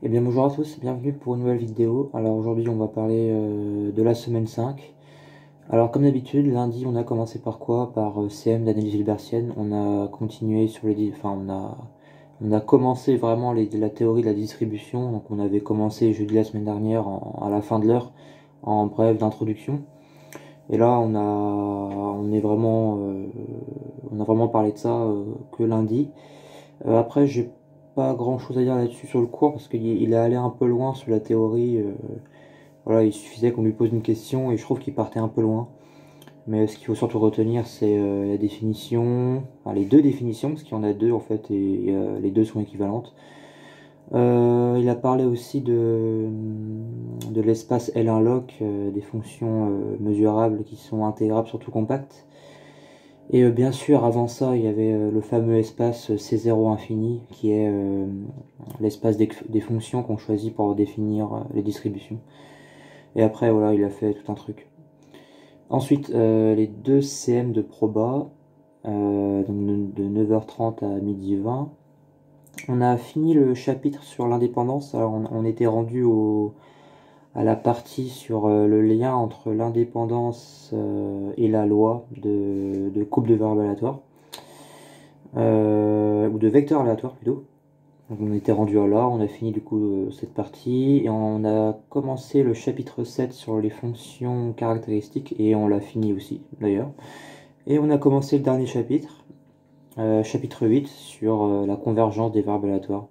Eh bien bonjour à tous, bienvenue pour une nouvelle vidéo. Alors aujourd'hui on va parler de la semaine 5. Alors comme d'habitude, lundi on a commencé par quoi? Par CM d'analyse hilbertienne. On a continué sur les... Enfin on a commencé vraiment la théorie de la distribution. Donc on avait commencé jeudi la semaine dernière à la fin de l'heure en brève d'introduction. Et là on a vraiment parlé de ça que lundi. Après, j'ai pas grand chose à dire là-dessus sur le cours parce qu'il est allé un peu loin sur la théorie. Voilà, il suffisait qu'on lui pose une question et je trouve qu'il partait un peu loin. Mais ce qu'il faut surtout retenir, c'est la définition, enfin, les deux définitions, parce qu'il y en a deux en fait, et les deux sont équivalentes. Il a parlé aussi de l'espace L1 log, des fonctions mesurables qui sont intégrables sur tout compact. Et bien sûr, avant ça, il y avait le fameux espace C0 infini, qui est l'espace des fonctions qu'on choisit pour définir les distributions. Et après, voilà, il a fait tout un truc. Ensuite, les deux CM de proba, donc de 9h30 à 12h20. On a fini le chapitre sur l'indépendance. Alors, on était rendu à la partie sur le lien entre l'indépendance et la loi de couple de variables aléatoires. Ou de vecteurs aléatoires plutôt. Donc on était rendu à là, on a fini du coup cette partie et on a commencé le chapitre 7 sur les fonctions caractéristiques et on l'a fini aussi d'ailleurs. Et on a commencé le dernier chapitre, chapitre 8 sur la convergence des variables aléatoires.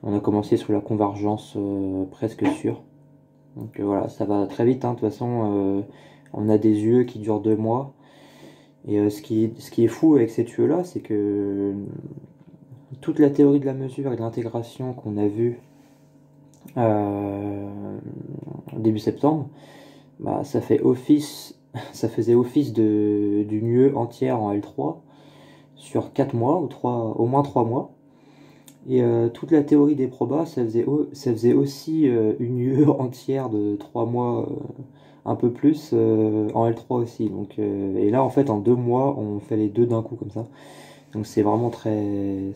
On a commencé sur la convergence presque sûre. Donc voilà, ça va très vite, hein. De toute façon on a des UE qui durent 2 mois. Et ce qui est fou avec ces UE là, c'est que toute la théorie de la mesure et de l'intégration qu'on a vue début septembre, bah, ça faisait office d'une UE entière en L3 sur 4 mois, ou au moins 3 mois. Et toute la théorie des probas, ça faisait aussi une UE entière de 3 mois, un peu plus, en L3 aussi. Donc, et là, en fait, en 2 mois, on fait les deux d'un coup comme ça. Donc c'est vraiment très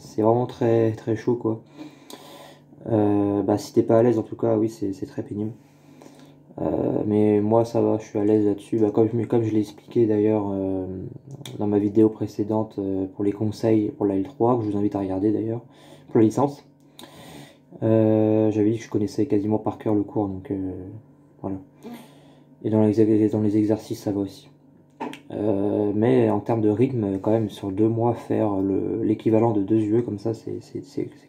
chaud quoi. Bah, si t'es pas à l'aise, en tout cas, oui, c'est très pénible. Mais moi, ça va, je suis à l'aise là-dessus. Bah, comme je l'ai expliqué d'ailleurs dans ma vidéo précédente pour les conseils pour la L3, que je vous invite à regarder d'ailleurs, pour la licence. J'avais dit que je connaissais quasiment par cœur le cours, donc voilà. Et dans les exercices, ça va aussi. Mais en termes de rythme, quand même, sur 2 mois, faire l'équivalent de 2 UE comme ça, c'est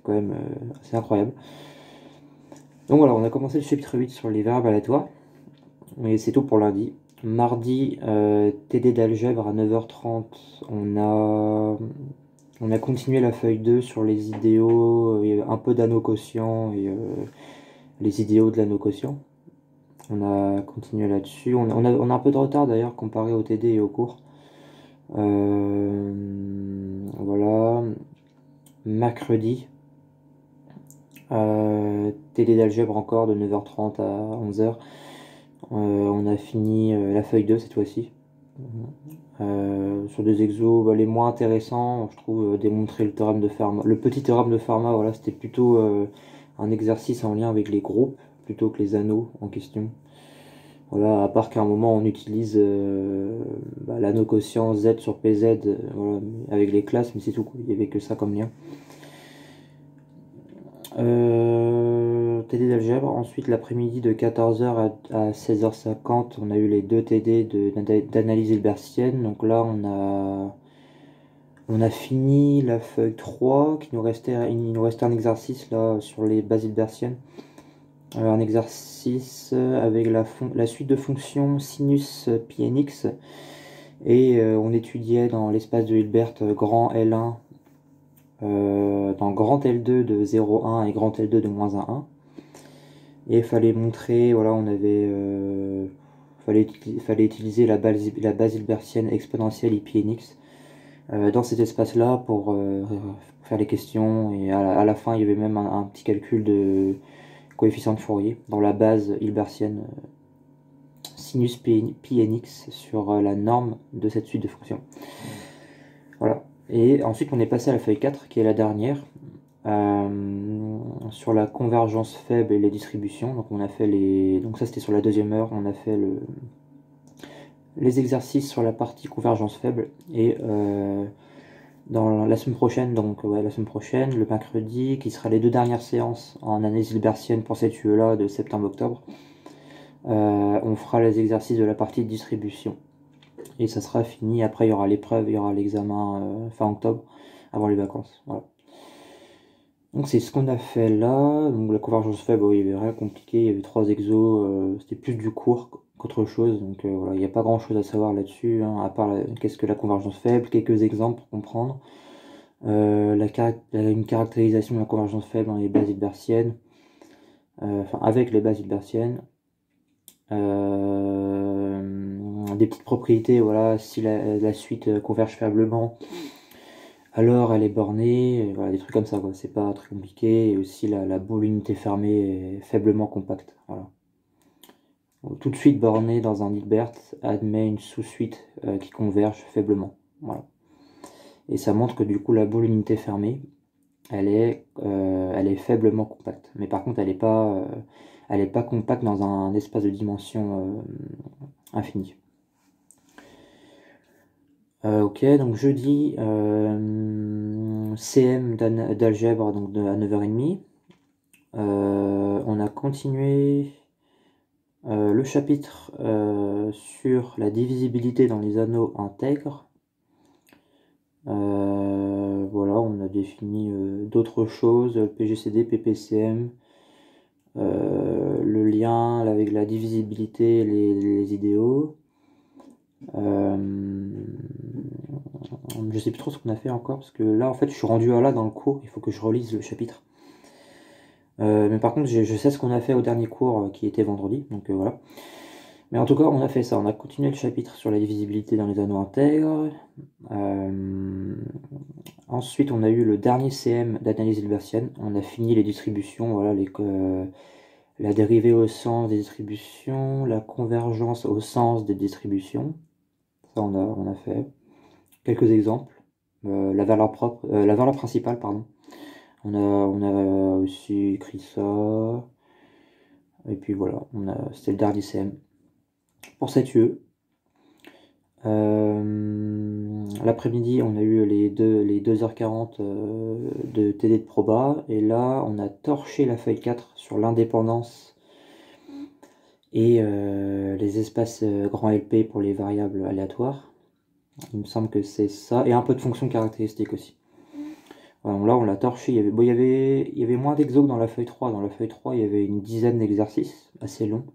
quand même assez incroyable. Donc voilà, on a commencé le chapitre 8 sur les variables aléatoires. Et c'est tout pour lundi. Mardi, TD d'algèbre à 9h30. On a continué la feuille 2 sur les idéaux, et un peu d'anoquotient et les idéaux de l'anoquotient. On a continué là-dessus. On a un peu de retard d'ailleurs comparé au TD et au cours. Voilà. Mercredi, TD d'algèbre encore de 9h30 à 11h. On a fini la feuille 2 cette fois-ci. Sur des exos les moins intéressants, je trouve, démontrer le théorème de Fermat. Le petit théorème de Fermat, voilà, c'était plutôt un exercice en lien avec les groupes plutôt que les anneaux en question. Voilà, à part qu'à un moment on utilise l'anneau quotient Z sur PZ voilà, avec les classes, mais c'est tout, il n'y avait que ça comme lien. TD d'algèbre. Ensuite, l'après-midi de 14h à 16h50, on a eu les deux TD d'analyse hilbertienne. Donc là, on a fini la feuille 3, il nous restait un exercice là sur les bases hilbertiennes. Un exercice avec la suite de fonctions sinus pi nx. Et on étudiait dans l'espace de Hilbert grand L1, dans grand L2 de 0,1 et grand L2 de moins 1,1. Et il fallait montrer, voilà, fallait utiliser la base hilbertienne exponentielle IPNX dans cet espace-là pour faire les questions. Et à la fin, il y avait même un petit calcul de coefficient de Fourier dans la base hilbertienne sinus PNX sur la norme de cette suite de fonctions. Voilà. Et ensuite, on est passé à la feuille 4, qui est la dernière. sur la convergence faible et les distributions. Donc on a fait donc ça c'était sur la deuxième heure, on a fait les exercices sur la partie convergence faible. Et dans la semaine prochaine, donc ouais, la semaine prochaine, le mercredi, qui sera les 2 dernières séances en analyse hilbertienne pour cette UE-là de septembre-octobre, on fera les exercices de la partie de distribution. Et ça sera fini. Après, il y aura l'épreuve, il y aura l'examen fin octobre, avant les vacances. Voilà. Donc c'est ce qu'on a fait là. Donc la convergence faible, il y avait rien compliqué. Il y avait 3 exos. C'était plus du cours qu'autre chose. Donc voilà, il n'y a pas grand chose à savoir là-dessus, hein, à part qu'est-ce que la convergence faible, quelques exemples pour comprendre. Une caractérisation de la convergence faible dans les bases hilbertiennes. Enfin, avec les bases hilbertiennes. Des petites propriétés, voilà, si la suite converge faiblement, alors elle est bornée, voilà, des trucs comme ça, quoi. C'est pas très compliqué. Et aussi la boule unité fermée est faiblement compacte. Voilà. Tout de suite bornée dans un Hilbert admet une sous-suite qui converge faiblement. Voilà. Et ça montre que du coup la boule unité fermée, elle est faiblement compacte. Mais par contre, elle est pas compacte dans un espace de dimension infinie. Ok, donc jeudi, CM d'algèbre donc à 9h30. On a continué le chapitre sur la divisibilité dans les anneaux intègres. Voilà, on a défini d'autres choses, le PGCD, PPCM, le lien avec la divisibilité, les idéaux. Je sais plus trop ce qu'on a fait encore, parce que là en fait je suis rendu à là dans le cours, il faut que je relise le chapitre. Mais par contre je sais ce qu'on a fait au dernier cours qui était vendredi, donc voilà. Mais en tout cas on a fait ça, on a continué le chapitre sur la divisibilité dans les anneaux intègres. Ensuite on a eu le dernier CM d'analyse hilbertienne, on a fini les distributions, voilà, la dérivée au sens des distributions, la convergence au sens des distributions. Ça on a fait. Quelques exemples. La valeur principale, pardon. On a aussi écrit ça. Et puis voilà, c'était le dernier CM. Pour cette UE. L'après-midi, on a eu les 2h40 de TD de proba. Et là, on a torché la feuille 4 sur l'indépendance et les espaces grand LP pour les variables aléatoires. Il me semble que c'est ça. Et un peu de fonction caractéristique aussi. Voilà, là, on l'a torché. Il y avait moins d'exos que dans la feuille 3. Dans la feuille 3, il y avait une dizaine d'exercices assez longs.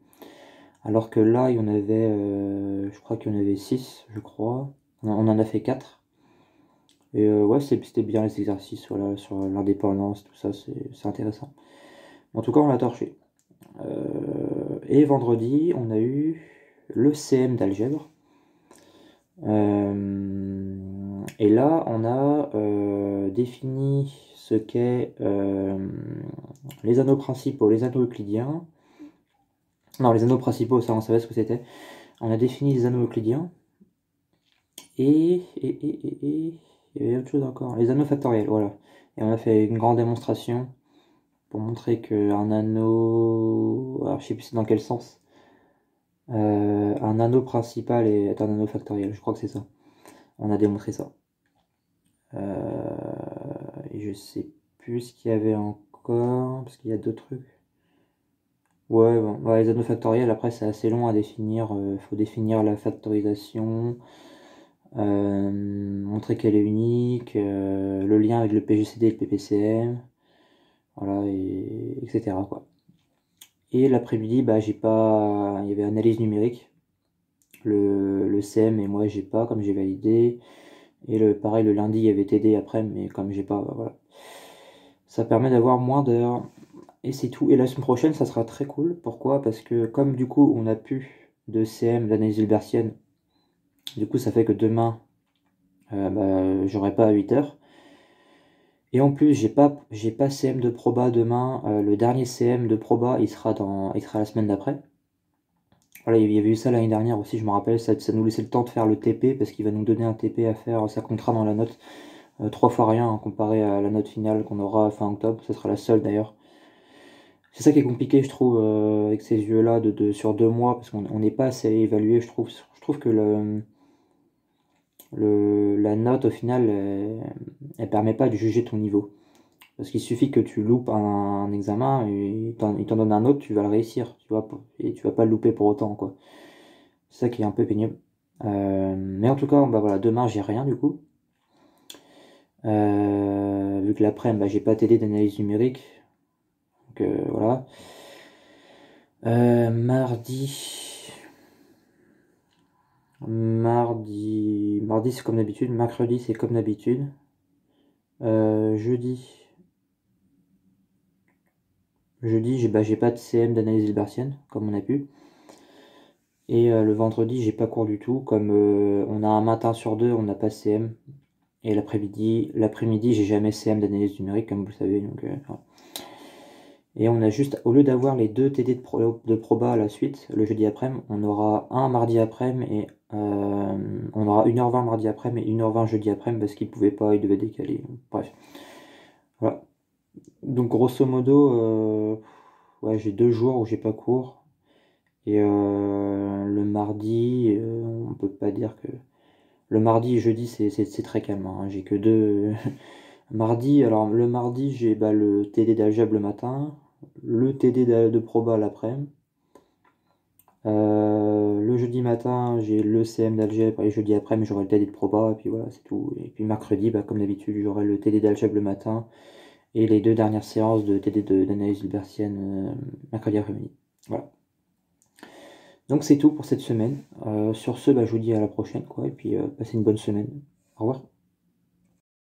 Alors que là, il y en avait, je crois qu'il y en avait 6, je crois. On en a fait 4. Et ouais, c'était bien les exercices, voilà, sur l'indépendance, tout ça, c'est intéressant. En tout cas, on l'a torché. Et vendredi, on a eu le CM d'algèbre. Et là, on a défini ce qu'est les anneaux principaux, les anneaux euclidiens. Non, les anneaux principaux, ça, on savait ce que c'était. On a défini les anneaux euclidiens. Et il y avait autre chose encore. Les anneaux factoriels, voilà. Et on a fait une grande démonstration pour montrer qu'un anneau... Alors, je sais plus c'est dans quel sens. Un anneau principal est un anneau factoriel, je crois que c'est ça. On a démontré ça. Et je sais plus ce qu'il y avait encore, parce qu'il y a d'autres trucs. Ouais, bon, ouais, les anneaux factoriels, après c'est assez long à définir. Faut définir la factorisation, montrer qu'elle est unique, le lien avec le PGCD et le PPCM, voilà, etc. quoi. Et l'après-midi, bah, j'ai pas. Il y avait analyse numérique. Le CM et moi j'ai pas, comme j'ai validé. Et pareil, le lundi, il y avait TD après, mais comme j'ai pas, voilà. Ça permet d'avoir moins d'heures. Et c'est tout. Et la semaine prochaine, ça sera très cool. Pourquoi? Parce que comme du coup, on n'a plus de CM d'analyse hilbertienne, du coup, ça fait que demain, bah, j'aurai pas à 8h. Et en plus, j'ai pas CM de proba demain. Le dernier CM de proba, il sera la semaine d'après. Voilà, il y avait eu ça l'année dernière aussi, je me rappelle, ça nous laissait le temps de faire le TP, parce qu'il va nous donner un TP à faire, ça comptera dans la note. 3 fois rien hein, comparé à la note finale qu'on aura fin octobre, ce sera la seule d'ailleurs. C'est ça qui est compliqué, je trouve, avec ces yeux-là sur 2 mois, parce qu'on n'est pas assez évalué, je trouve. Je trouve que la note, au final, elle permet pas de juger ton niveau. Parce qu'il suffit que tu loupes un examen et il t'en donne un autre, tu vas le réussir, tu vois, et tu vas pas le louper pour autant, quoi. C'est ça qui est un peu pénible. Mais en tout cas, bah voilà, demain j'ai rien du coup. Vu que l'après-midi, bah, j'ai pas TD d'analyse numérique. Donc voilà. Mardi. Mardi c'est comme d'habitude. Mercredi c'est comme d'habitude. Jeudi. Jeudi, j'ai pas de CM d'analyse hilbertienne, comme on a pu. Et le vendredi, j'ai pas cours du tout. Comme on a un matin sur deux, on n'a pas CM. Et l'après-midi, j'ai jamais CM d'analyse numérique, comme vous le savez. Donc, voilà. Et on a juste, au lieu d'avoir les 2 TD de proba à la suite, le jeudi après-midi, on aura un mardi après-midi et on aura 1h20 mardi après-midi et 1h20 jeudi après-midi parce qu'il pouvait pas, il devait décaler. Bref. Voilà. Donc grosso modo, ouais, j'ai 2 jours où j'ai pas cours. Et le mardi, on peut pas dire que. Le mardi et jeudi, c'est très calme, hein. J'ai que 2. Mardi, alors le mardi, j'ai bah, le TD d'algèbre le matin, le TD de proba l'après-midi. Le jeudi matin, j'ai le CM d'algèbre et jeudi après, mais j'aurai le TD de proba, et puis voilà, c'est tout. Et puis mercredi, bah, comme d'habitude, j'aurai le TD d'algèbre le matin et les 2 dernières séances de TD d'analyse hilbertienne mercredi après-midi. Voilà. Donc c'est tout pour cette semaine. Sur ce, bah, je vous dis à la prochaine, quoi, et puis passez une bonne semaine. Au revoir.